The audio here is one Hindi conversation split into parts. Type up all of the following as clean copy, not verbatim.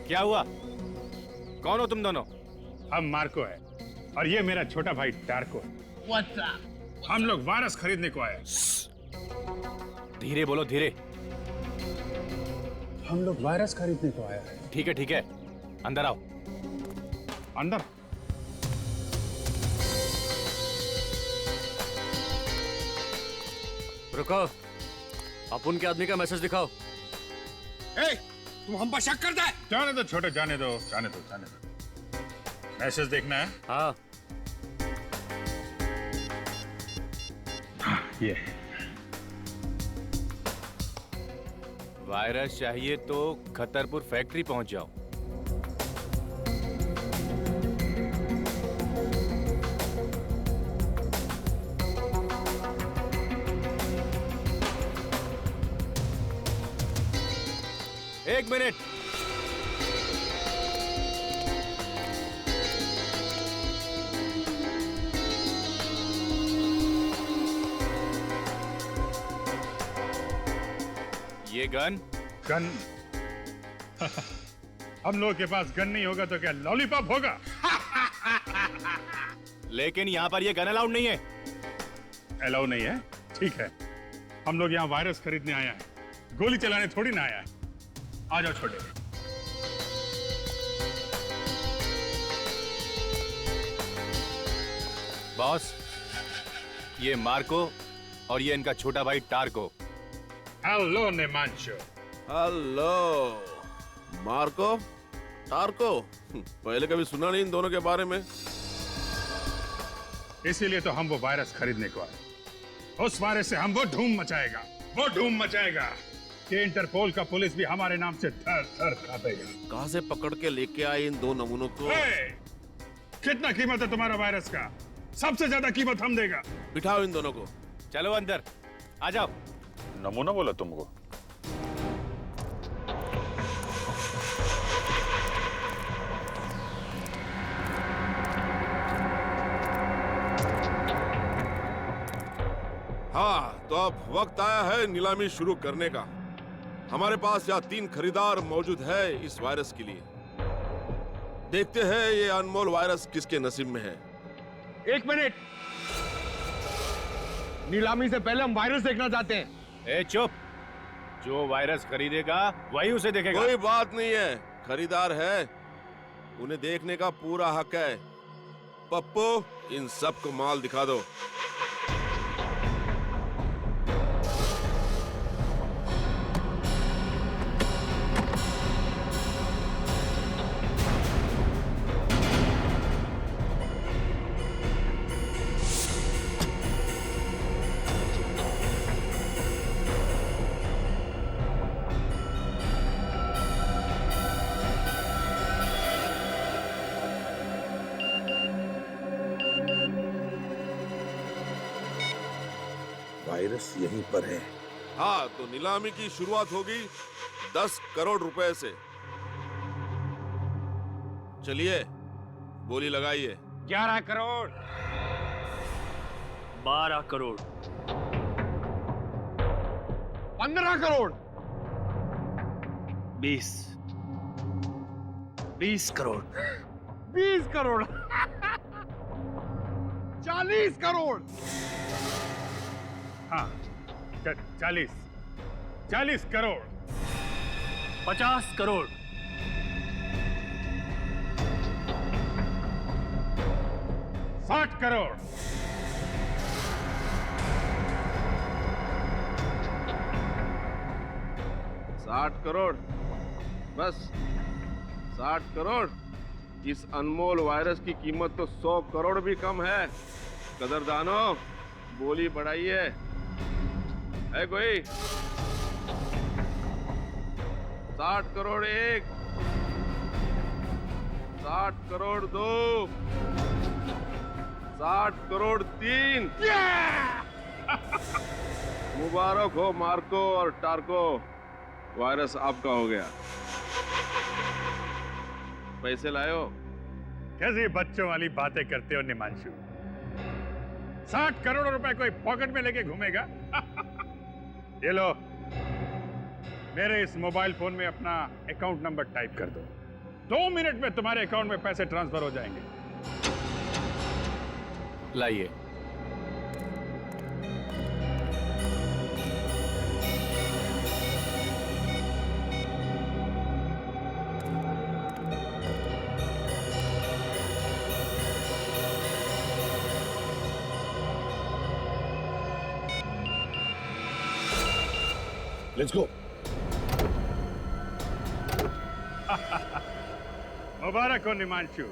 क्या हुआ? कौन हो तुम दोनों? हम मार्को है और ये मेरा छोटा भाई टार्को है। हम लोग वायरस खरीदने को आए। धीरे बोलो, धीरे। हम लोग वायरस खरीदने को आए हैं। ठीक है ठीक है, अंदर आओ। अंदर? रुको, अपुन के आदमी का मैसेज दिखाओ। ए, तुम हम पर शक करता है? जाने दो छोटे, जाने दो, जाने दो, जाने दो। मैसेज देखना है? हाँ। ये वायरस चाहिए तो खतरपुर फैक्ट्री पहुंच जाओ। एक मिनट। ये गन? गन? हम लोगों के पास गन नहीं होगा तो क्या लॉलीपॉप होगा? लेकिन यहाँ पर ये गन अलाउड नहीं है। अलाउ नहीं है? ठीक है, हम लोग यहाँ वायरस खरीदने आया है, गोली चलाने थोड़ी ना आया है। आ जाओ छोटे। बॉस, ये मार्को और ये इनका छोटा भाई Tarko. Hello Nemanshu. Hello Marco, Tarko. पहले कभी सुना नहीं इन दोनों के बारे में। इसीलिए तो हम वो वायरस खरीदने को आए। उस वायरस से हम वो धूम मचाएगा, वो धूम मचाएगा कि इंटरपोल का पुलिस भी हमारे नाम से थर थर कांपेगा। कहां से पकड़ के लेके आए इन दो नमूनों को? कितना कीमत है तुम्हारा वायरस का? सबसे ज्यादा कीमत हम देगा। बिठाओ इन दोनों को। चलो अंदर आ जाओ। नमूना बोला तुमको? हाँ, तो अब वक्त आया है नीलामी शुरू करने का। हमारे पास यहाँ 3 खरीदार मौजूद है इस वायरस के लिए। देखते हैं ये अनमोल वायरस किसके नसीब में है। एक मिनट, नीलामी से पहले हम वायरस देखना चाहते हैं। ए चुप, जो वायरस खरीदेगा वही उसे देखेगा। कोई बात नहीं है, खरीदार है, उन्हें देखने का पूरा हक है। पप्पू, इन सबको माल दिखा दो। वायरस यहीं पर है। हाँ, तो नीलामी की शुरुआत होगी 10 करोड़ रुपए से। चलिए, बोली लगाइए। 11 करोड़। 12 करोड़। 15 करोड़। 20 करोड़। 20 करोड़। 40 करोड़। हाँ, 40 करोड़। 50 करोड़। 60 करोड़। 60 करोड़। बस 60 करोड़। इस अनमोल वायरस की कीमत तो 100 करोड़ भी कम है। कदरदानो, बोली बढ़ाइए। है कोई? 60 करोड़ 1, 60 करोड़ 2, 60 करोड़ 3। मुबारक हो मार्को और टार्को, वायरस आपका हो गया। पैसे लायो? कैसी बच्चों वाली बातें करते हो निमांशु? 60 करोड़ रुपए कोई पॉकेट में लेके घूमेगा? ये लो, मेरे इस मोबाइल फोन में अपना अकाउंट नंबर टाइप कर दो। 2 मिनट में तुम्हारे अकाउंट में पैसे ट्रांसफर हो जाएंगे। लाइए। Let's go. मुबारक हो निमांशु,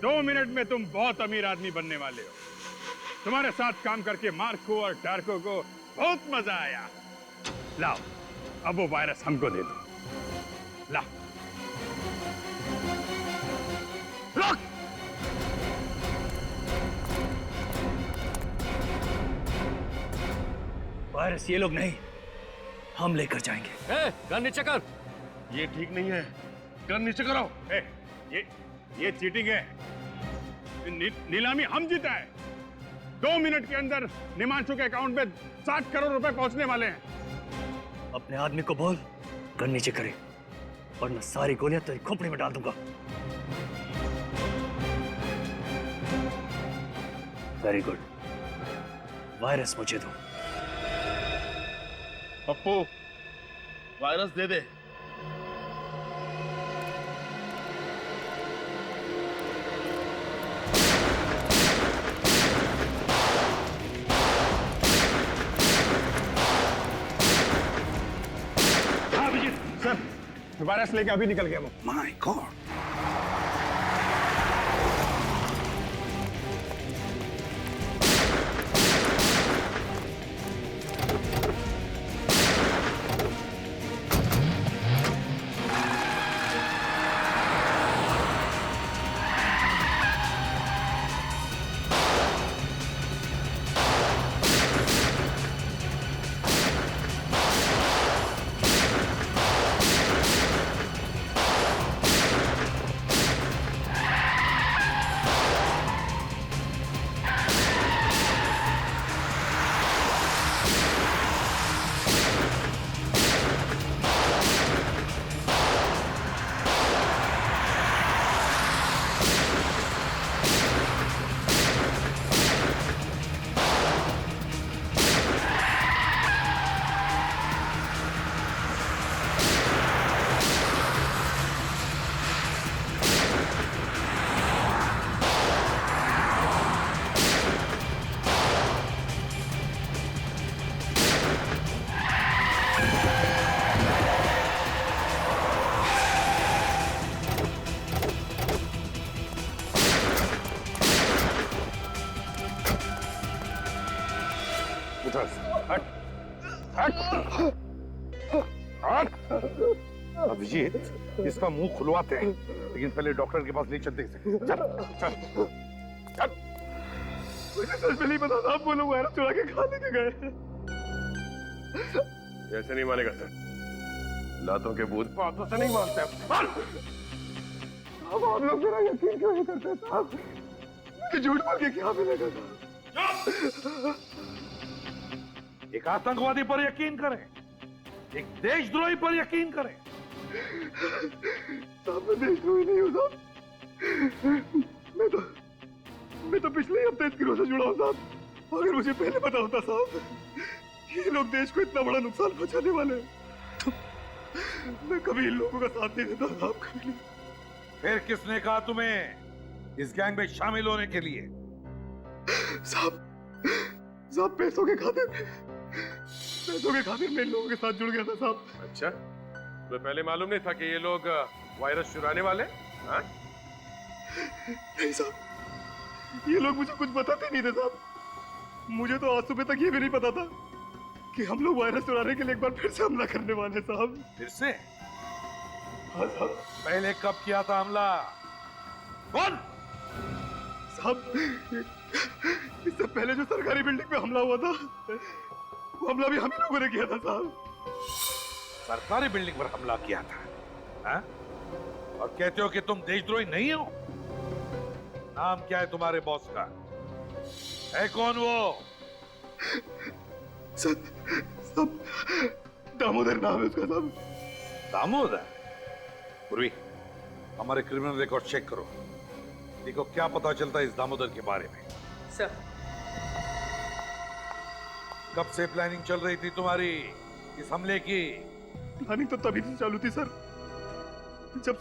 2 मिनट में तुम बहुत अमीर आदमी बनने वाले हो। तुम्हारे साथ काम करके मार्को और डार्को को बहुत मजा आया। लाओ, अब वो वायरस हमको दे दो। ला। रख। वायरस ये लोग नहीं, हम लेकर जाएंगे। ए, गन नीचे कर। ये ठीक नहीं है, गन नीचे करो। ए, ये चीटिंग है। नीलामी हम जीता है। 2 मिनट के अंदर निमांशु के अकाउंट में 60 करोड़ रुपए पहुंचने वाले हैं। अपने आदमी को बोल गन नीचे करे, वरना सारी गोलियां तेरी खोपड़ी में डाल दूंगा। वेरी गुड, वायरस मुझे दो। पप्पू, वायरस दे दे। हाँ अभिजीत सर, वायरस लेके अभी निकल गया वो। My God. अभिजीत, इसका मुंह खुलवाते हैं, लेकिन पहले डॉक्टर के पास ले चलते हैं। चल चल चल। मुझे सच में नहीं पता था, आप वो लोग वायरस चुरा के खा लेके गए। ऐसे नहीं मानेगा सर, लातों के भूत बातों से नहीं मानते। अब आप लोग मेरा यकीन क्यों नहीं करते साहब? मुझे झूठ बोल के क्या मिलेगा साहब? एक आतंकवादी पर यकीन करें, एक देशद्रोही पर यकीन करें। साहब मैं देशद्रोही नहीं हूँ साहब। मैं तो पिछले हफ्ते इस गिरोह से जुड़ा हूँ साहब। अगर मुझे पहले पता होता साहब ये लोग देश को इतना बड़ा नुकसान पहुंचाने वाले हैं, तो मैं कभी इन लोगों का साथ नहीं देता साहब, कभी नहीं। फिर किसने कहा तुम्हें इस गैंग में शामिल होने के लिए? साहब पैसों के खातिर मैं इन लोगों के साथ जुड़ गया था साहब। अच्छा, तो पहले मालूम नहीं था कि ये लोग वायरस चुराने वाले? हाँ? नहीं साहब, ये लोग मुझे कुछ बताते नहीं थे साहब। मुझे तो आज सुबह तक ये भी नहीं पता था कि हम लोग वायरस चुराने के लिए एक बार फिर से हमला करने वाले हैं साहब। फिर से? हाँ साहब। पहले कब किया था हमला? कौन? साहब इससे पहले जो सरकारी बिल्डिंग पे हमला हुआ था, वो हमला भी हम ही लोगों ने किया था साहब। सरकारी बिल्डिंग पर हमला किया था, हाँ? और कहते हो कि तुम देशद्रोही नहीं हो? नाम क्या है तुम्हारे बॉस का? है कौन वो? सब दामोदर नाम है उसका साहब। दामोदर? पूर्वी, हमारे क्रिमिनल रिकॉर्ड चेक करो। देखो क्या पता चलता है इस दामोदर के बारे में। सर। कब से प्लानिंग चल रही थी तुम्हारी इस हमले की? प्लानिंग तो तभी से चालू थी सर, जब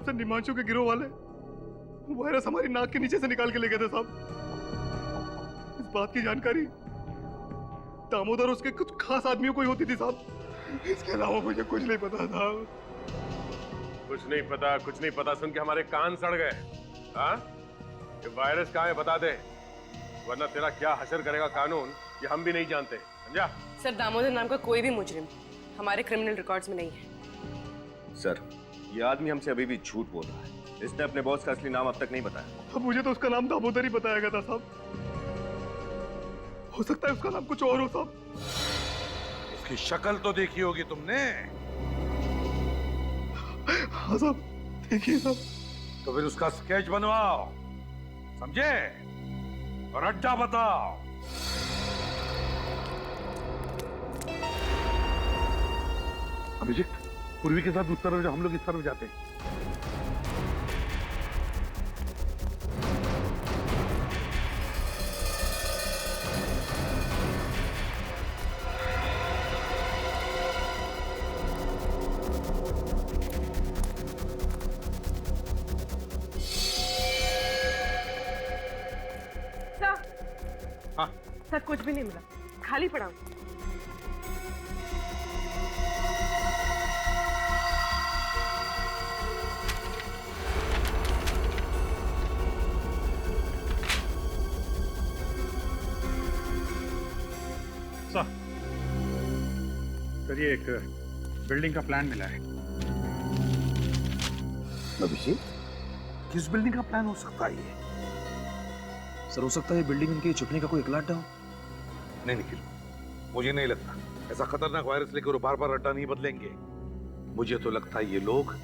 से निमांशु के गिरोह वाले वायरस हमारी नाक के नीचे से निकाल के ले गए थे साहब। इस बात की जानकारी दामोदर उसके कुछ खास आदमियों को ही होती थी साहब, इसके अलावा मुझे कुछ नहीं पता था। कुछ नहीं पता सुन के हमारे कान सड़ गए। हाँ, ये वायरस कहाँ है बता दे, वरना तेरा क्या हशर करेगा कानून ये हम भी नहीं जानते, समझा? सर, दामोदर नाम का कोई भी मुजरिम हमारे क्रिमिनल रिकॉर्ड्स में नहीं है। सर, ये आदमी हमसे अभी भी झूठ बोल रहा है। इसने अपने बॉस का असली नाम अब तक नहीं बताया। अब मुझे तो उसका नाम दामोदर ही बताया गया था साहब, हो सकता है उसका नाम कुछ और हो साहब। उसकी शक्ल तो देखी होगी तुमने? हाँ साहब, देखिए साहब। तो फिर उसका स्केच बनवाओ, समझे? और अड्डा बताओ। अभिजीत, पूर्वी के साथ उस तरफ हम लोग इस तरफ जाते हैं। सर, कुछ भी नहीं मिला, खाली पड़ा हूं। सर, ये एक बिल्डिंग का प्लान मिला है। अभिषेक, किस बिल्डिंग का प्लान हो सकता है ये? सर, हो सकता है बिल्डिंग इनके छुपने का कोई इकलाट हो। नहीं निखिल, मुझे नहीं लगता ऐसा खतरनाक वायरस लेकर वो बार बार अड्डा नहीं बदलेंगे। मुझे तो लगता है ये लोग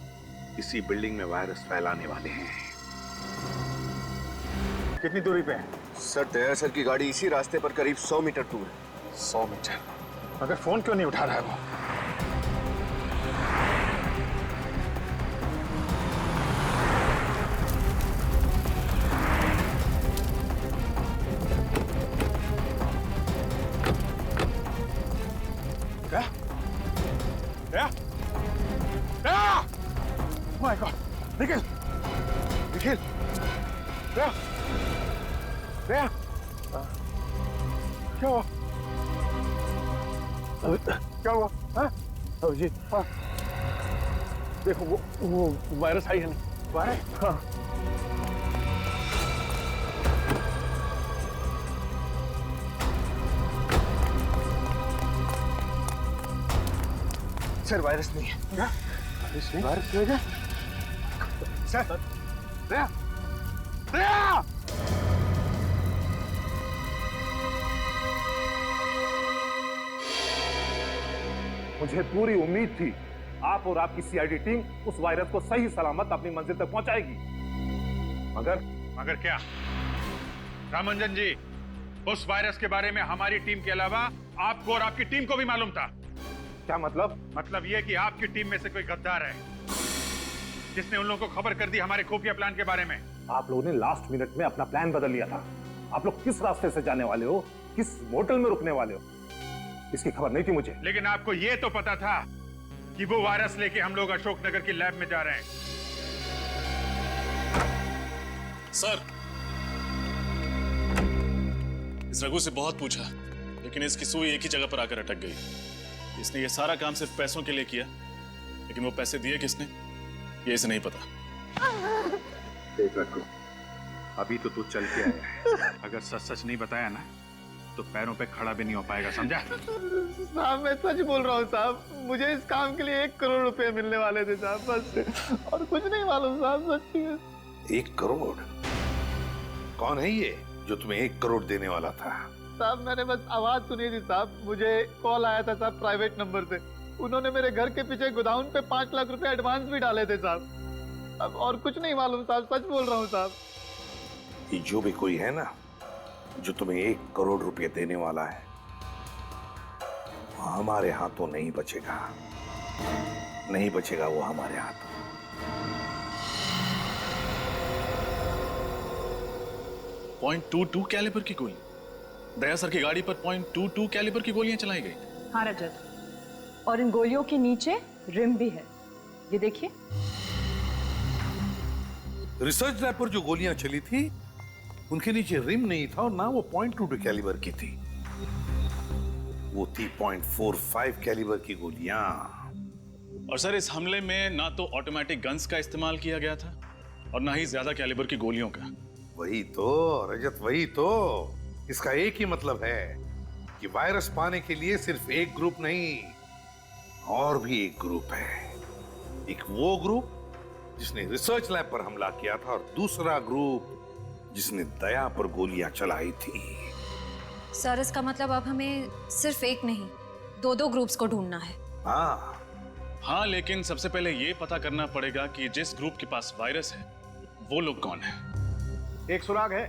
इसी बिल्डिंग में वायरस फैलाने वाले हैं। कितनी दूरी पे है? सर, तैयार सर की गाड़ी इसी रास्ते पर करीब 100 मीटर दूर है। 100 मीटर? मगर फोन क्यों नहीं उठा रहा है वो? Oh my God! Nikhil! Nikhil! क्या हुआ? क्या हुआ? हाँ? अभिजीत, हाँ। देखो वो वायरस आई है ना? वायरस? हाँ। सर, वायरस नहीं है। क्या? वायरस नहीं? वायरस नहीं है? सर, दया! दया! मुझे पूरी उम्मीद थी आप और आपकी सीआईडी टीम उस वायरस को सही सलामत अपनी मंजिल तक पहुंचाएगी, मगर क्या? रामंजन जी, उस वायरस के बारे में हमारी टीम के अलावा आपको और आपकी टीम को भी मालूम था। क्या मतलब? मतलब यह कि आपकी टीम में से कोई गद्दार है जिसने उन लोगों को खबर कर दी हमारे खुफिया प्लान के बारे में। आप लोगों ने लास्ट मिनट में अपना प्लान बदल लिया था। आप लोग किस रास्ते से जाने वाले हो, किस होटल में रुकने वाले हो, इसकी खबर नहीं थी मुझे। लेकिन आपको यह तो पता था कि वो वायरस लेके हम लोग अशोकनगर की लैब में जा रहे हैं। सर, इस रघु से बहुत पूछा, लेकिन इसकी सुई एक ही जगह पर आकर अटक गई। इसने ये सारा काम सिर्फ पैसों के लिए किया, लेकिन वो पैसे दिए किसने ये इसे नहीं पता। देख रखो, अभी तो तू चल के आया है, अगर सच सच नहीं बताया ना तो पैरों पे खड़ा भी नहीं हो पाएगा, समझा? साहब, मैं सच बोल रहा हूँ साहब, मुझे इस काम के लिए 1 करोड़ रुपए मिलने वाले थे साहब, बस, और कुछ नहीं मालूम साहब, सच्ची में। 1 करोड़? कौन है ये जो तुम्हें 1 करोड़ देने वाला था? साहब, मैंने बस आवाज सुनी थी साहब, मुझे कॉल आया था साहब प्राइवेट नंबर से। उन्होंने मेरे घर के पीछे गोदाउन पे 5 लाख रुपए एडवांस भी डाले थे साहब। अब और कुछ नहीं मालूम साहब, सच बोल रहा हूँ साहब। ये जो भी कोई है ना जो तुम्हें 1 करोड़ रुपए देने वाला है, वो हमारे हाथों नहीं बचेगा, नहीं बचेगा वो हमारे हाथों। .22 कैलिबर की गोली? दया सर की गाड़ी पर .22 कैलिबर की गोलियां चलाई गई। हाँ रजत, और इन गोलियों के नीचे रिम भी है, ये देखिए। रिसर्च लैब पर जो गोलियां चली थी उनके नीचे रिम नहीं था और ना वो .22 कैलिबर की थी, वो थी .45 कैलिबर की गोलियां। और सर इस हमले में ना तो ऑटोमेटिक गन्स का इस्तेमाल किया गया था और ना ही ज्यादा कैलिबर की गोलियों का। वही तो रजत, वही तो। इसका एक ही मतलब है कि वायरस पाने के लिए सिर्फ एक ग्रुप नहीं, और भी एक ग्रुप है। एक वो ग्रुप जिसने रिसर्च लैब पर हमला किया था और दूसरा ग्रुप जिसने दया पर गोलियां चलाई थी। सर इसका मतलब अब हमें सिर्फ एक नहीं, दो ग्रुप्स को ढूंढना है। हाँ, लेकिन सबसे पहले ये पता करना पड़ेगा कि जिस ग्रुप के पास वायरस है वो लोग कौन है। एक सुराग है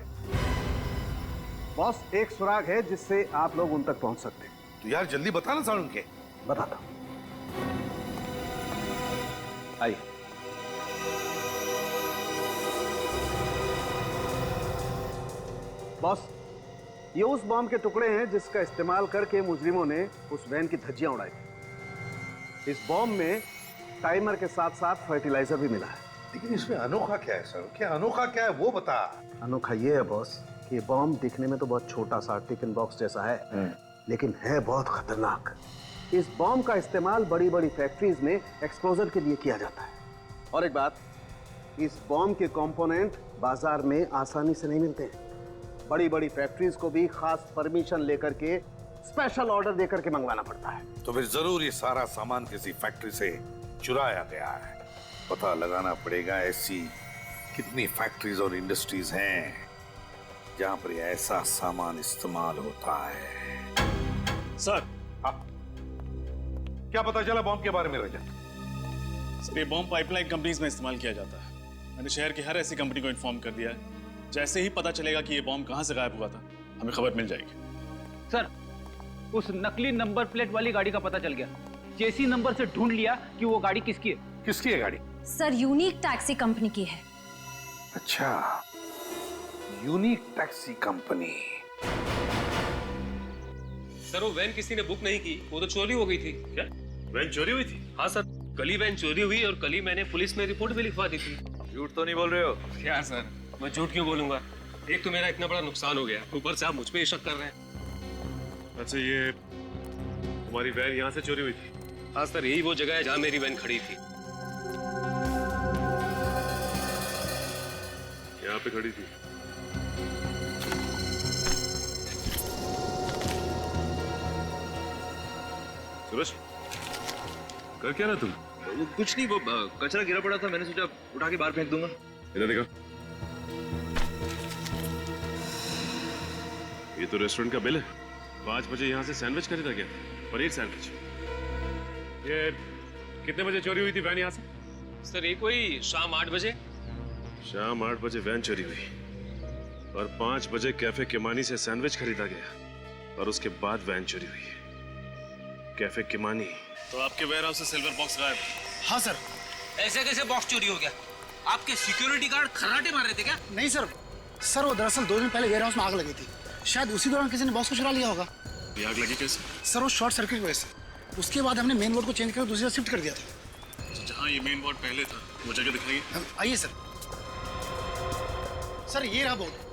बॉस, एक सुराग है जिससे आप लोग उन तक पहुंच सकते हैं। तो यार जल्दी बताना सारुण के। बताता हूं, आइए। बॉस, ये उस बॉम्ब के टुकड़े हैं जिसका इस्तेमाल करके मुजरिमों ने उस वैन की धज्जियां उड़ाई थी। इस बॉम्ब में टाइमर के साथ साथ फर्टिलाइजर भी मिला है। लेकिन इसमें अनोखा क्या है सर? क्या अनोखा क्या है वो बता। अनोखा ये है बॉस कि ये बॉम्ब दिखने में तो बहुत छोटा सा टिफिन बॉक्स जैसा है, लेकिन है बहुत खतरनाक। इस बॉम्ब का इस्तेमाल बड़ी बड़ी फैक्ट्रीज में एक्सप्लोजर के लिए किया जाता है। और एक बात, इस बॉम्ब के कंपोनेंट बाजार में आसानी से नहीं मिलते हैं। बड़ी बड़ी फैक्ट्रीज को भी खास परमिशन लेकर के, स्पेशल ऑर्डर देकर के मंगवाना पड़ता है। तो फिर जरूर ये सारा सामान किसी फैक्ट्री से चुराया गया है। पता लगाना पड़ेगा ऐसी कितनी फैक्ट्रीज और इंडस्ट्रीज हैं जहां पर ऐसा सामान इस्तेमाल होता है। सर, क्या पता चला बॉम्ब के बारे में रजत? सर, ये बॉम्ब पाइपलाइन कंपनीज में इस्तेमाल किया जाता है। मैंने शहर की हर ऐसी कंपनी को इन्फॉर्म कर दिया है। जैसे ही पता चलेगा कि ये बॉम्ब कहां से गायब हुआ था, हमें खबर मिल जाएगी। सर, उस नकली नंबर प्लेट वाली गाड़ी का पता चल गया। चेसी नंबर से ढूंढ लिया कि वो गाड़ी किसकी है। किसकी है गाड़ी? सर, यूनिक टैक्सी कंपनी की है। अच्छा, यूनिक टैक्सी कंपनी। सर, वो वैन किसी ने बुक नहीं की, वो तो चोरी हो गई थी। क्या वैन चोरी हुई थी? हाँ सर, कल ही वैन चोरी हुई और कल ही मैंने पुलिस में रिपोर्ट भी लिखवा दी थी। झूठ तो नहीं बोल रहे हो? क्या सर, मैं झूठ क्यों बोलूंगा? एक तो मेरा इतना बड़ा नुकसान हो गया, ऊपर से आप मुझ पे शक कर रहे हैं। अच्छा, ये तुम्हारी वैन यहाँ से चोरी हुई थी? हाँ सर, यही वो जगह है जहाँ मेरी वैन खड़ी थी। यहाँ पे खड़ी थी? सूरज, कर क्या रहा तुम? कुछ नहीं, वो कचरा गिरा पड़ा था, मैंने सोचा उठा के बाहर फेंक दूंगा। इधर देखो, ये तो रेस्टोरेंट का बिल है। 5 बजे यहाँ से सैंडविच खरीदा गया, पनीर सैंडविच। ये कितने बजे चोरी हुई थी वैन यहाँ से? सर, ये कोई शाम 8 बजे। शाम 8 बजे वैन चोरी हुई और 5 बजे कैफे किमानी से सैंडविच खरीदा गया और उसके बाद वैन चोरी हुई। Cafe Kimani. तो आपके वेयरहाउस से सिल्वर बॉक्स गायब? हाँ सर। ऐसे कैसे बॉक्स चोरी हो गया? आपके सिक्योरिटी गार्ड खर्राटे मार रहे थे क्या? नहीं सर, वो दरअसल 2 दिन पहले वेयरहाउस में आग लगी थी। शायद उसी दौरान किसी ने बॉक्स को चुरा लिया होगा। ये आग लगी कैसे? सर, वो शॉर्ट सर्किट की वजह से। उसके बाद हमने मेन बोर्ड को चेंज कर दूसरी जगह शिफ्ट कर दिया था। जहाँ ये मेन बोर्ड पहले था, वो जगह दिखाइए। आइए सर। सर, ये रहा बोर्ड।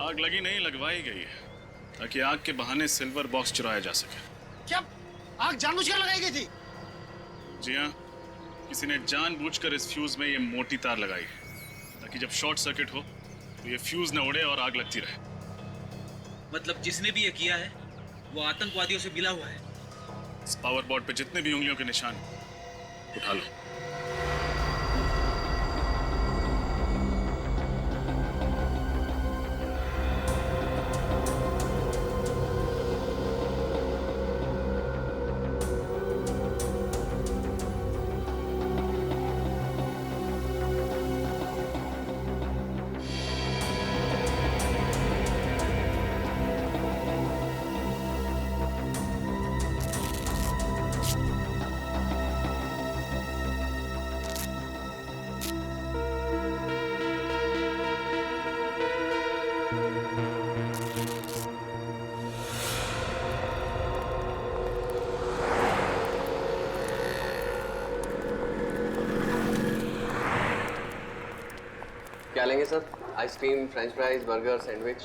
आग लगी नहीं, लगवाई गई है ताकि आग के बहाने सिल्वर बॉक्स चुराया जा सके। क्या आग जानबूझकर लगाई गई थी? जी हाँ, किसी ने जानबूझकर इस फ्यूज में ये मोटी तार लगाई है ताकि जब शॉर्ट सर्किट हो तो ये फ्यूज न उड़े और आग लगती रहे। मतलब जिसने भी ये किया है वो आतंकवादियों से मिला हुआ है। इस पावर बोर्ड पे जितने भी उंगलियों के निशान उठा लो। क्या लेंगे sir? Ice cream, French fries, burger, sandwich?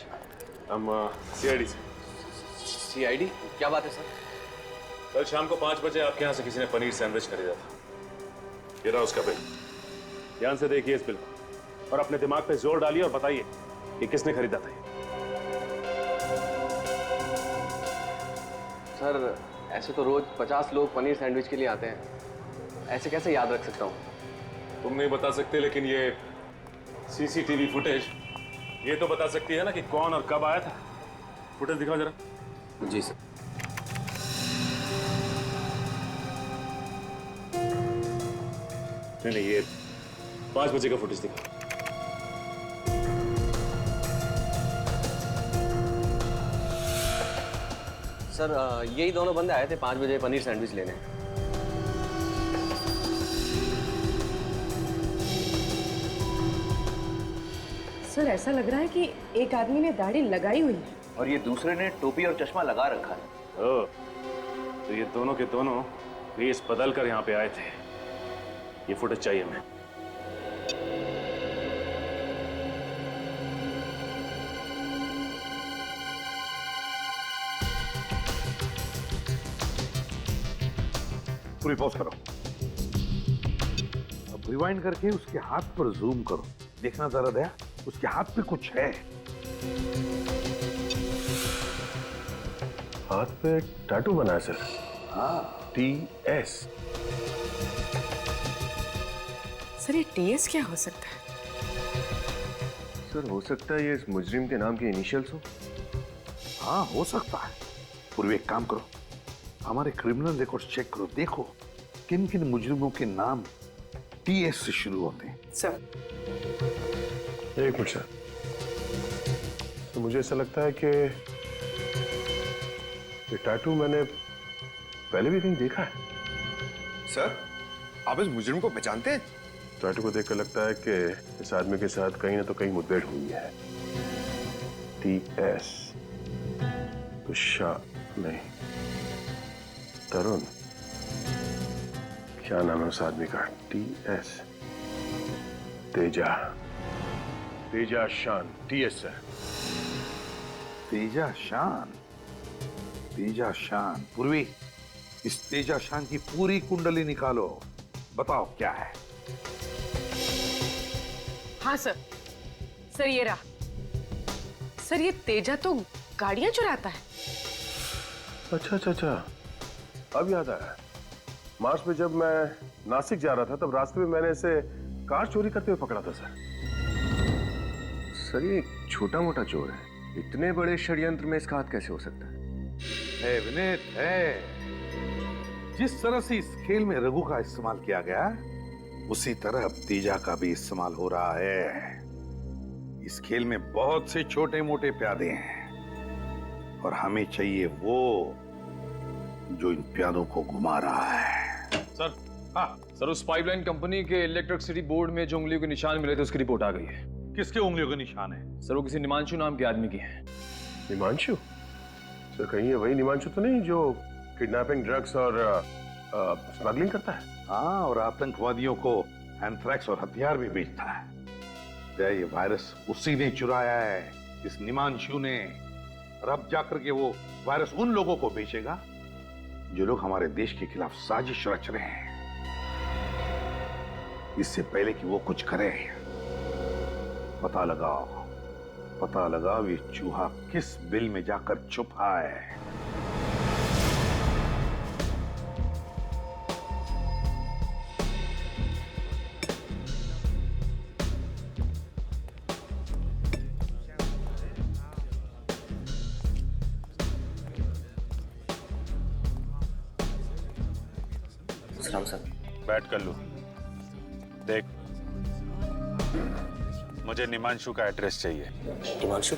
हम CID से। CID? क्या बात है सर? कल शाम को 5 बजे आपके यहाँ से किसी ने पनीर सैंडविच खरीदा था। ये रहा उसका बिल। ध्यान से देखिए इस बिल को और अपने दिमाग पे जोर डालिए और बताइए कि किसने खरीदा था। सर ऐसे तो रोज 50 लोग पनीर सैंडविच के लिए आते हैं, ऐसे कैसे याद रख सकता हूँ? तुम नहीं बता सकते, लेकिन ये CCTV फुटेज ये तो बता सकती है ना कि कौन और कब आया था। फुटेज दिखाओ जरा। जी सर। नहीं, ये 5 बजे का फुटेज दिखाओ। सर यही दोनों बंदे आए थे 5 बजे पनीर सैंडविच लेने। सर ऐसा लग रहा है कि एक आदमी ने दाढ़ी लगाई हुई है और ये दूसरे ने टोपी और चश्मा लगा रखा है। ओह, तो ये दोनों के दोनों फेस बदल कर यहाँ पे आए थे। ये फुटेज चाहिए हमें। पूरी पॉज करो। अब रिवाइंड करके उसके हाथ पर जूम करो। देखना जरा दया, उसके हाथ पे कुछ है। हाथ पे टैटू बना है सर। हाँ, TS। सर ये TS क्या हो सकता है? सर हो सकता है ये इस मुजरिम के नाम के इनिशियल्स हो। हाँ हो सकता है। पूर्व एक काम करो, हमारे क्रिमिनल रिकॉर्ड चेक करो, देखो किन किन मुजरिमों के नाम TS से शुरू होते हैं। सर एक मिनट सर, तो मुझे ऐसा लगता है कि ये टैटू मैंने पहले भी कहीं देखा है। सर आप इस मुजरिम को पहचानते हैं? टैटू को देखकर लगता है कि इस आदमी के साथ कहीं ना तो कहीं मुठभेड़ हुई है। TS तो नहीं, तरुण, क्या नाम है उस आदमी का? TS तेजा शान। TS है तेजा शान। तेजा शान। पूर्वी, इस तेजा शान की पूरी कुंडली निकालो, बताओ क्या है। हाँ सर। सर ये रहा। सर ये तेजा तो गाड़ियां चुराता है। अच्छा, अब याद आया। मार्च में जब मैं नासिक जा रहा था तब रास्ते में मैंने इसे कार चोरी करते हुए पकड़ा था सर। सर ये छोटा मोटा चोर है, इतने बड़े षड्यंत्र में इसका हाथ कैसे हो सकता है? विनीत है। जिस तरह से इस खेल में रघु का इस्तेमाल किया गया, उसी तरह अब तेजा का भी इस्तेमाल हो रहा है। इस खेल में बहुत से छोटे मोटे प्यादे हैं और हमें चाहिए वो जो इन प्यादों को घुमा रहा है। सर। हाँ सर, उस पाइपलाइन कंपनी के इलेक्ट्रिसिटी बोर्ड में जो उंगलियों के निशान मिले थे उसकी रिपोर्ट आ गई है। किसके उंगलियों के निशान है? सर वो किसी निमांशु नाम के आदमी की है। निमांशु? सर कहीं ये वही निमांशु तो नहीं जो किडनैपिंग, ड्रग्स और स्मगलिंग करता है? हाँ, और आतंकवादियों को एंथ्रैक्स और हथियार भी बेचता है। ये वायरस उसी ने चुराया है, इस निमांशु ने। और अब जाकर के वो वायरस उन लोगों को बेचेगा जो लोग हमारे देश के खिलाफ साजिश रच रहे हैं। इससे पहले कि वो कुछ करे, पता लगाओ ये चूहा किस बिल में जाकर छुपा है। सर बैठ कर लो। देख, मुझे निमांशु का एड्रेस चाहिए। निमांशु?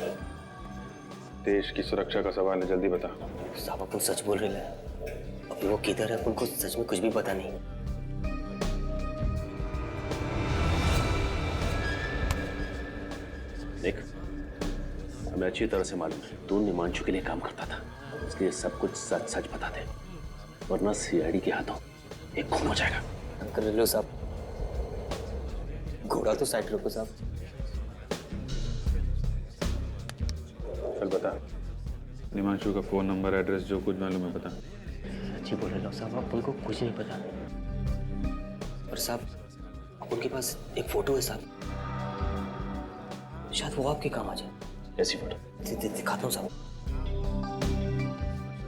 देश की सुरक्षा का सवाल है, जल्दी बता। साहब अपन सच बोल रहे हैं। अभी वो किधर है अपन को सच में कुछ भी पता नहीं। देख, अब तुम्हें अच्छी तरह से मालूम है तू निमांशु के लिए काम करता था, इसलिए सब कुछ सच सच बता दे, वरना सीआईडी के हाथों एक खून हो जाएगा। अंकल रेलो साहब, घोड़ा तो साइड रखो साहब। चल बता, निमांशु का फोन नंबर, एड्रेस, जो कुछ मालूम है बता। सच्ची बोल रहे हो साहब, आप उनको कुछ नहीं पता। और साहब उनके पास एक फोटो है साहब, शायद वो आपके काम आ जाए। ऐसी फोटो दिखाता हूँ साहब,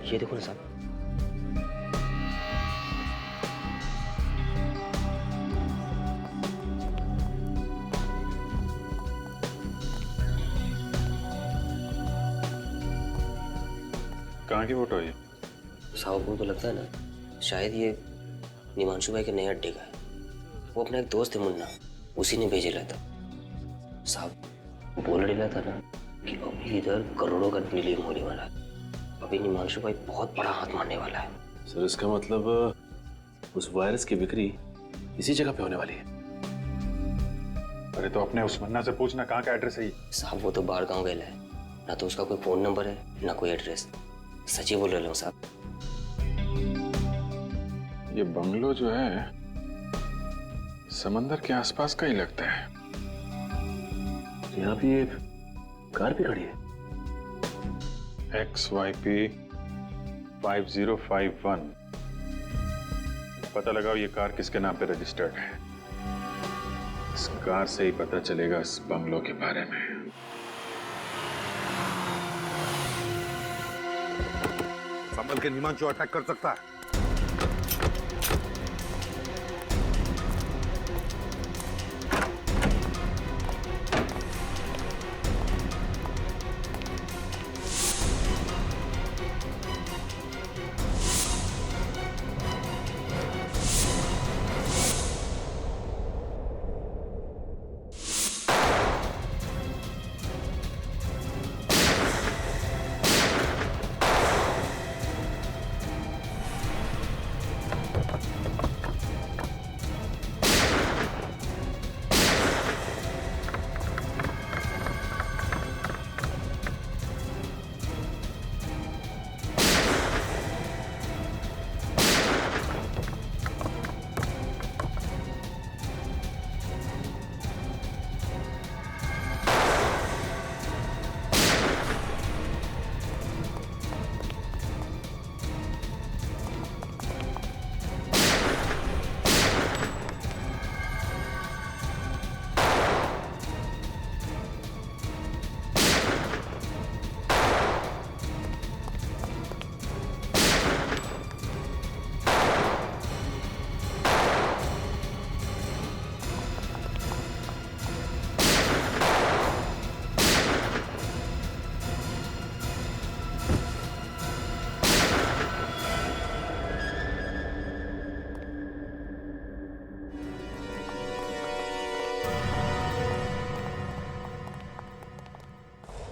ये देखो ना साहब। कहाँ की फोटो है ये? साहब को तो लगता है ना शायद ये निमांशु भाई के नए अड्डे का है। वो अपना एक दोस्त है मुन्ना, उसी ने भेजे था। साहब बोल रहा था ना कि अभी इधर करोड़ों का डीलिंग होने वाला है। अभी निमांशु भाई बहुत बड़ा हाथ मारने वाला है। सर इसका मतलब उस वायरस की बिक्री इसी जगह पे होने वाली है। अरे तो अपने उस मुन्ना से पूछना कहाँ का एड्रेस है ये। साहब वो तो बाहर गाँव गया है, ना तो उसका कोई फोन नंबर है ना कोई एड्रेस। सच्ची बोल रहे हो साहब। ये बंगलो जो है समंदर के आसपास का ही लगता है। यहाँ भी ये कार भी खड़ी है। XYP 5051। पता लगाओ ये कार किसके नाम पे रजिस्टर्ड है। इस कार से ही पता चलेगा इस बंगलो के बारे में। संभल के, निमांशु अटैक कर सकता है।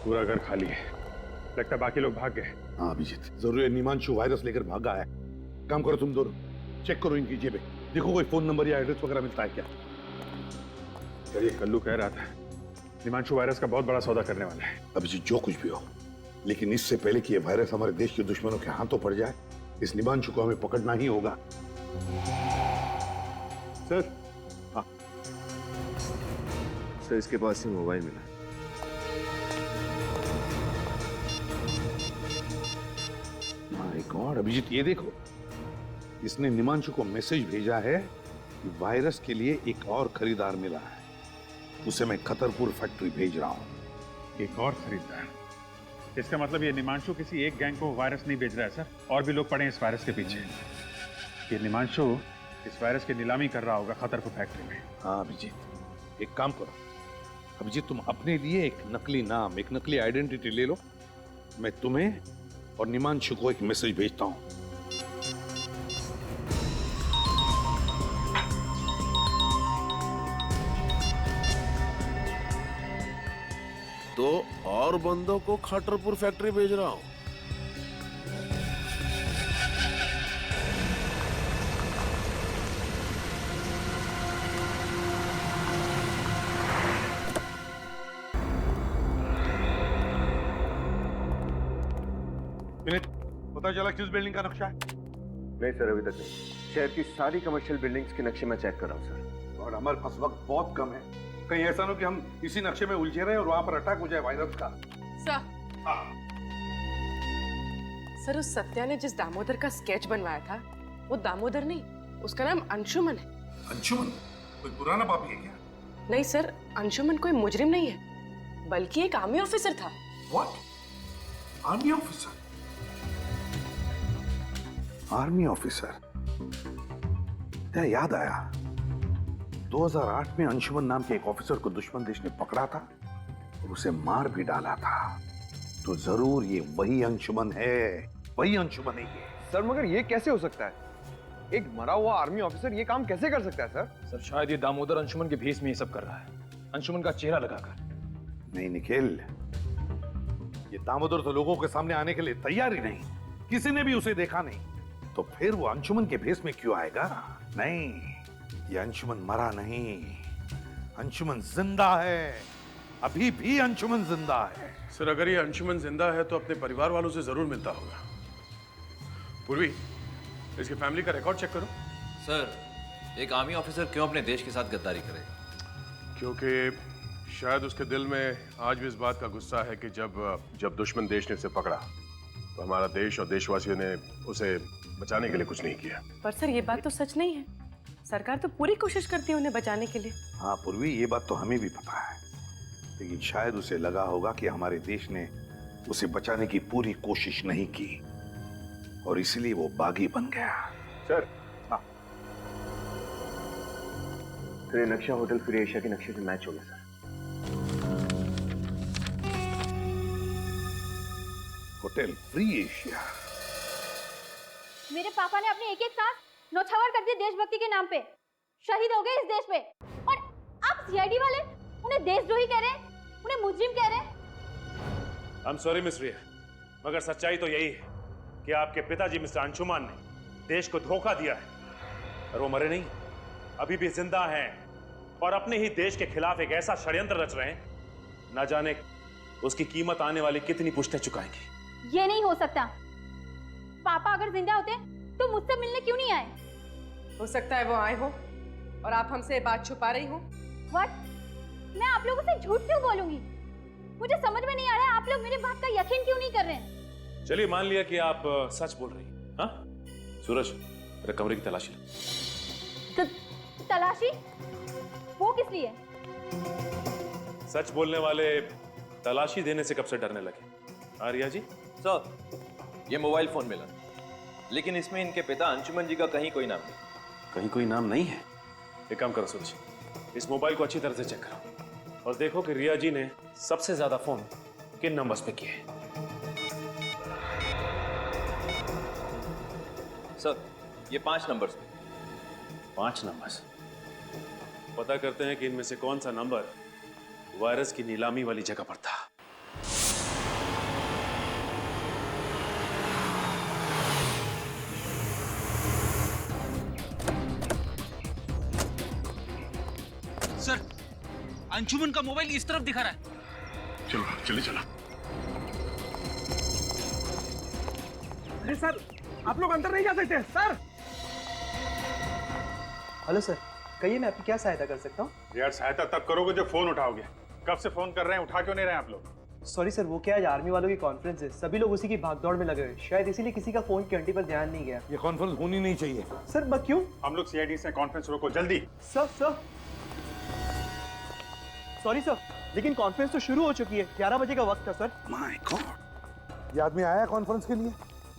पूरा घर खाली है, लगता है बाकी लोग भाग गए। हाँ अभिजीत, जरूर निमांशु वायरस लेकर भागा है। काम करो तुम दोनों, चेक करो इनकी जेबें, देखो कोई फोन नंबर या एड्रेस वगैरह मिलता है क्या। यार ये कल्लू कह रहा था निमांशु वायरस का बहुत बड़ा सौदा करने वाला है। अभिजीत जो कुछ भी हो, लेकिन इससे पहले कि ये वायरस हमारे देश के दुश्मनों के हाथों पड़ जाए, इस निमांशु को हमें पकड़ना ही होगा। सर, हाँ सर, इसके पास ही मोबाइल मिला। माय गॉड अभिजीत, ये देखो, इसने निमांशु को मैसेज भेजा है कि वायरस के लिए एक और खरीदार मिला है, उसे मैं खतरपुर फैक्ट्री भेज रहा हूं। एक और खरीदार? इसका मतलब ये निमांशु किसी एक गैंग को वायरस नहीं भेज रहा है सर, और भी लोग पड़े हैं इस वायरस के पीछे। ये निमांशु इस वायरस की नीलामी कर रहा होगा खतरपुर फैक्ट्री में। हाँ अभिजीत, एक काम करो अभिजीत, तुम अपने लिए एक नकली नाम, एक नकली आइडेंटिटी ले लो, मैं तुम्हें और निमांशु को एक मैसेज भेजता हूं। तो और बंदों को खतरपुर फैक्ट्री भेज रहा हूं। विनीत, पता चला किस बिल्डिंग का नक्शा है? नहीं सर, अभी तक नहीं। शहर की सारी कमर्शियल बिल्डिंग्स के नक्शे मैं चेक कर रहा हूँ सर। और हमारे पास वक्त बहुत कम है, कहीं ऐसा ना हो कि हम इसी नक्शे में उलझे रहे और वहां पर अटैक हो जाए वायरस का। सर, उस सत्या ने जिस दामोदर का स्केच बनवाया था वो दामोदर नहीं, उसका नाम अंशुमन है। अंशुमन? कोई पुराना पापी है क्या? नहीं सर, अंशुमन कोई मुजरिम नहीं है, बल्कि एक आर्मी ऑफिसर था। What? Army officer? Army officer? क्या याद आया, 2008 में अंशुमन नाम के एक ऑफिसर को दुश्मन देश ने पकड़ा था और उसे मार भी डाला था। तो जरूर ये वही अंशुमन है, वही अंशुमन है ये। सर मगर ये कैसे हो सकता है? एक मरा हुआ आर्मी ऑफिसर ये काम कैसे कर सकता है सर? सर शायद ये दामोदर अंशुमन के भेष में ये सब कर रहा है, अंशुमन का चेहरा लगाकर। नहीं निखिल, ये दामोदर तो लोगों के सामने आने के लिए तैयार ही नहीं, किसी ने भी उसे देखा नहीं, तो फिर वो अंशुमन के भेष में क्यों आएगा? नहीं, ये अंशुमन मरा नहीं, अंशुमन जिंदा है, अभी भी अंशुमन जिंदा है। सर अगर ये अंशुमन जिंदा है तो अपने परिवार वालों से जरूर मिलता होगा। पूर्वी, इसकी फैमिली का रिकॉर्ड चेक करो। सर, एक आर्मी ऑफिसर क्यों अपने देश के साथ गद्दारी करे? क्योंकि शायद उसके दिल में आज भी इस बात का गुस्सा है कि जब दुश्मन देश ने उसे पकड़ा तो हमारा देश और देशवासियों ने उसे बचाने के लिए कुछ नहीं किया। पर सर ये बात तो सच नहीं है, सरकार तो पूरी कोशिश करती है उन्हें बचाने के लिए। हाँ पूर्वी, ये बात तो हमें भी पता है, लेकिन शायद उसे लगा होगा कि हमारे देश ने उसे बचाने की पूरी कोशिश नहीं की और इसलिए वो बागी बन गया। सर, हाँ सर, ये नक्शा होटल फ्री एशिया के नक्शे से मैच हो गया सर। Hotel free Asia? मेरे पापा ने अपनी एक एक सांस नौछावर कर दी देशभक्ति के नाम पे, शहीद हो गए इस देश पे, और आप सीआईडी वाले उन्हें देशद्रोही कह रहे हैं, उन्हें मुजरिम कह रहे हैं। I'm sorry मिस रिया, मगर सच्चाई तो यही है कि आपके पिताजी मिस्टर अंशुमान ने देश को धोखा दिया है और वो मरे नहीं, अभी भी जिंदा हैं और अपने ही देश के खिलाफ एक ऐसा षड्यंत्र रच रहे हैं, ना जाने उसकी कीमत आने वाली कितनी पुश्तें चुकाएंगी। ये नहीं हो सकता। पापा अगर जिंदा होते तो मुझसे मिलने क्यों नहीं आए? हो सकता है वो आए हो और आप हमसे बात छुपा रही हो। What? मैं आप लोगों से झूठ क्यों बोलूंगी? मुझे समझ में नहीं आ रहा है आप लोग मेरी बात का यकीन क्यों नहीं कर रहे हैं? चलिए मान लिया कि आप सच बोल रही हैं। हाँ सूरज, मेरे कमरे की तलाशी लो। तलाशी? वो किस लिए? सच बोलने वाले तलाशी देने से कब से डरने लगे? आर्या जी? सर, ये मोबाइल फोन मिला, लेकिन इसमें इनके पिता अंशुमन जी का कहीं कोई नाम नहीं। कहीं कोई नाम नहीं है? एक काम करो सूरज, इस मोबाइल को अच्छी तरह से चेक करो और देखो कि रिया जी ने सबसे ज्यादा फोन किन नंबर्स पे किए हैं। सर, ये 5 नंबर्स पे। 5 नंबर्स? पता करते हैं कि इनमें से कौन सा नंबर वायरस की नीलामी वाली जगह पर था। सर, अंशुमन का मोबाइल इस तरफ दिखा रहा है। चलो चलिए चलो। अरे सर, आप लोग अंदर नहीं जा सकते सर। हेलो सर, कहिए मैं आपकी क्या सहायता कर सकता हूँ? यार सहायता तब करोगे जब फोन उठाओगे। कब से फोन कर रहे हैं, उठा क्यों नहीं रहे हैं आप लोग? सॉरी सर, वो क्या आज आर्मी वालों की कॉन्फ्रेंस है, सभी लोग उसी की भागदौड़ में लगे हुए, शायद इसीलिए किसी का फोन की घंटी पर ध्यान नहीं गया। ये कॉन्फ्रेंस होनी नहीं चाहिए सर। बस क्यों? हम लोग सीआईडी से कॉन्फ्रेंस रोको जल्दी। सर सॉरी सर, लेकिन कॉन्फ्रेंस तो शुरू हो चुकी है, 11 बजे का वक्त था सर। माय गॉड, ये आदमी आया कॉन्फ्रेंस के लिए?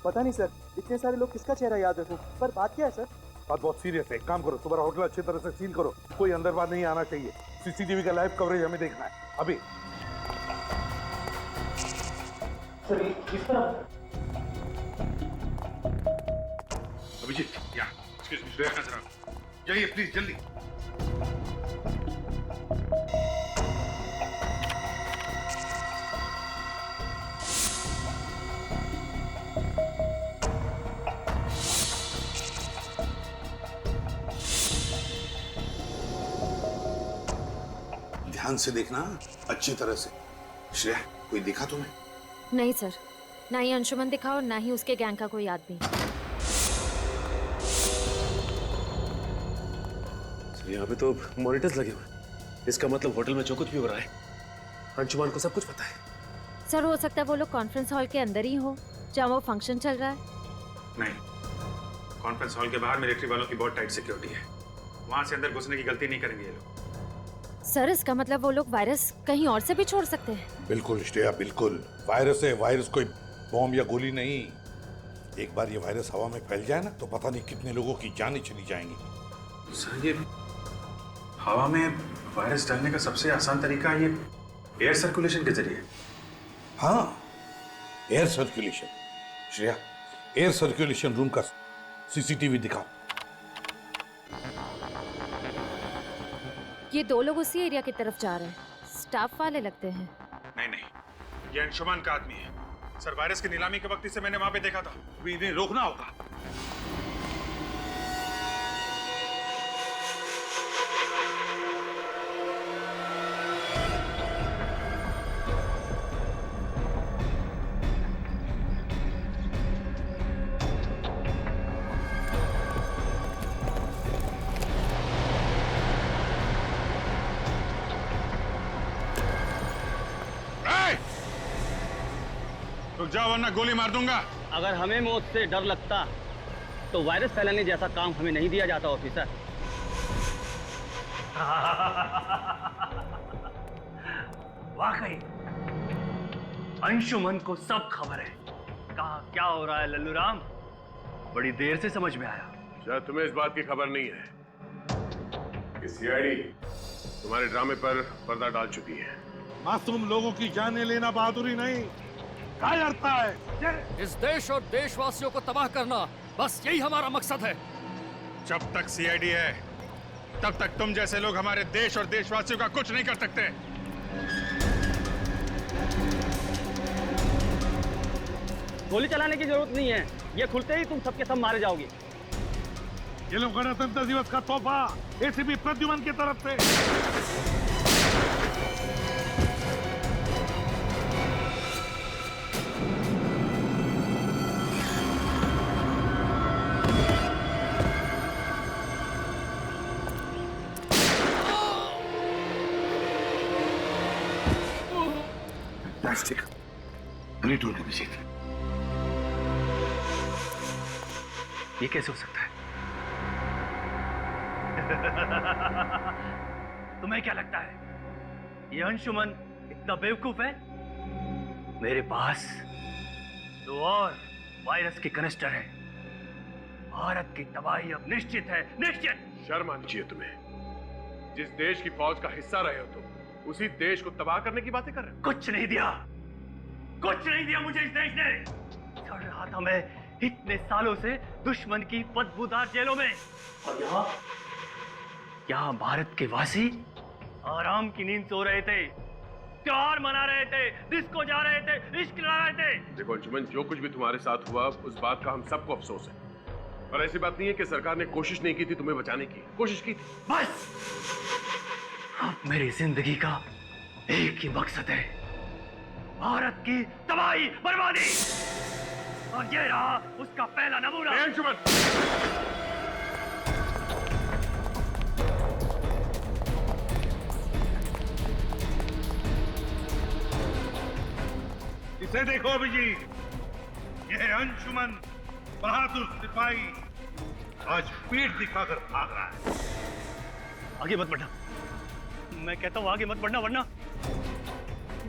पता नहीं सर, इतने सारे लोग किसका चेहरा याद रखूं, पर बात क्या है सर? बात बहुत सीरियस है, एक काम करो, तुम्हारा होटल अच्छी तरह से सील करो, कोई अंदर बाहर नहीं आना चाहिए, सीसीटीवी का लाइव कवरेज हमें देखना है अभी। सर इस तरफ। अभिजीत, यहाँ एक्सक्यूज मी, श्रेया नजर आओ, जाइए प्लीज जल्दी। ध्यान से देखना, अच्छी तरह से। श्रेया, कोई दिखा तुम्हें? नहीं सर, ना ही अंशुमन दिखा और ना ही उसके गैंग का कोई आदमी। यहाँ पे तो मॉनिटर्स लगे हुए, इसका मतलब होटल में जो कुछ भी हो रहा है अंशुमान को सब कुछ पता है। सर हो सकता है वो लोग कॉन्फ्रेंस हॉल के अंदर ही हो जहाँ वो फंक्शन चल रहा है। नहीं, कॉन्फ्रेंस हॉल के बाहर मिलिट्री वालों की बहुत टाइट सिक्योरिटी है, वहां से अंदर घुसने की गलती नहीं करेंगे ये लोग। सर इसका मतलब वो लोग वायरस कहीं और से भी छोड़ सकते हैं। बिल्कुल श्रेया, बिल्कुल। वायरस है, वायरस कोई बॉम्ब या गोली नहीं। एक बार ये वायरस हवा में फैल जाए ना तो पता नहीं कितने लोगों की जानें चली जाएंगी। सर ये हवा में वायरस डालने का सबसे आसान तरीका ये एयर सर्कुलेशन के जरिए। हाँ, air circulation. Shreya, air circulation room का सीसीटीवी दिखाओ। ये दो लोग उसी एरिया की तरफ जा रहे हैं, स्टाफ वाले लगते हैं। नहीं नहीं, ये अंशुमान का आदमी है। सर वायरस की नीलामी के वक्त इसे मैंने वहां पे देखा था, अभी इन्हें रोकना होगा। रुक जाओ वरना गोली मार दूंगा। अगर हमें मौत से डर लगता तो वायरस फैलाने जैसा काम हमें नहीं दिया जाता ऑफिसर। वाकई अंशुमन को सब खबर है। कहा क्या हो रहा है लल्लू राम, बड़ी देर से समझ में आया। शायद तुम्हें इस बात की खबर नहीं है कि सीआईडी तुम्हारे ड्रामे पर पर्दा डाल चुकी है। मासूम लोगों की जानें लेना बहादुरी नहीं, कायरता है। इस देश और देशवासियों को तबाह करना, बस यही हमारा मकसद है। जब तक सीआईडी है तब तक तुम जैसे लोग हमारे देश और देशवासियों का कुछ नहीं कर सकते। गोली चलाने की जरूरत नहीं है, ये खुलते ही तुम सबके सब मारे जाओगे। ये लोग गणतंत्र दिवस का तोहफा एसीपी प्रद्युमन की तरफ से। प्लास्टिक ग्रेटोल के पीछे। ये कैसे हो सकता है? तुम्हें क्या लगता है ये अंशुमन इतना बेवकूफ है? मेरे पास दो और वायरस के कनिस्टर हैं। भारत की तबाही अब निश्चित है, निश्चित। शर्म आनी चाहिए तुम्हें। जिस देश की फौज का हिस्सा रहे हो तुम, उसी देश को तबाह करने की बातें कर रहे हो। कुछ नहीं दिया, कुछ नहीं दिया मुझे इस देश ने। चढ़ रहा था मैं इतने सालों से दुश्मन की बदबूदार जेलों में, और यहाँ भारत के वासी आराम की नींद सो रहे थे, त्योहार मना रहे थे, डिस्को जा रहे थे, इश्क ला रहे थे। देखो अंशुमन, जो कुछ भी तुम्हारे साथ हुआ उस बात का हम सबको अफसोस है, और ऐसी बात नहीं है कि सरकार ने कोशिश नहीं की थी तुम्हें बचाने की। कोशिश की थी। बस अब मेरी जिंदगी का एक ही मकसद है, भारत की तबाही, बर्बादी, और ये रहा उसका पहला नमूना। अंशुमन, इसे देखो अभिजीत, ये अंशुमन बहादुर सिपाही आज पीठ दिखाकर भाग रहा है। आगे मत बढ़ना, मैं कहता हूं आगे मत बढ़ना,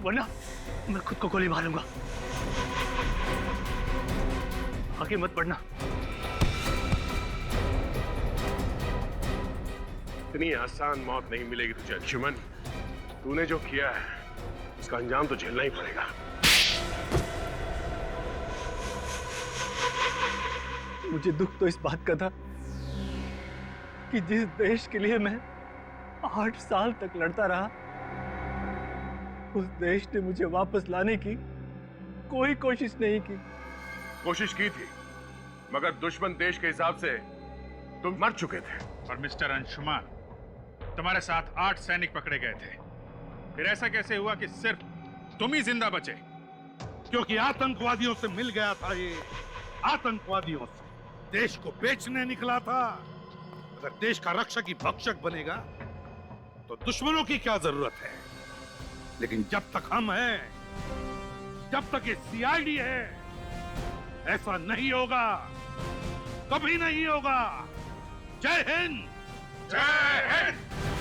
वरना मैं खुद को गोली मारूंगा। आगे मत बढ़ना। इतनी आसान मौत नहीं मिलेगी तुझे अंशुमन। तूने जो किया है उसका अंजाम तो झेलना ही पड़ेगा। मुझे दुख तो इस बात का था कि जिस देश के लिए मैं 8 साल तक लड़ता रहा, उस देश ने मुझे वापस लाने की कोई कोशिश नहीं की। कोशिश की थी, मगर दुश्मन देश के हिसाब से तुम मर चुके थे। और मिस्टर अंशुमान, तुम्हारे साथ 8 सैनिक पकड़े गए थे, फिर ऐसा कैसे हुआ कि सिर्फ तुम ही जिंदा बचे? क्योंकि आतंकवादियों से मिल गया था ये, आतंकवादियों से देश को बेचने निकला था। अगर देश का रक्षक ही भक्षक बनेगा तो दुश्मनों की क्या जरूरत है। लेकिन जब तक हम हैं, जब तक ये सीआईडी है, ऐसा नहीं होगा, कभी नहीं होगा। जय हिंद। जय हिंद।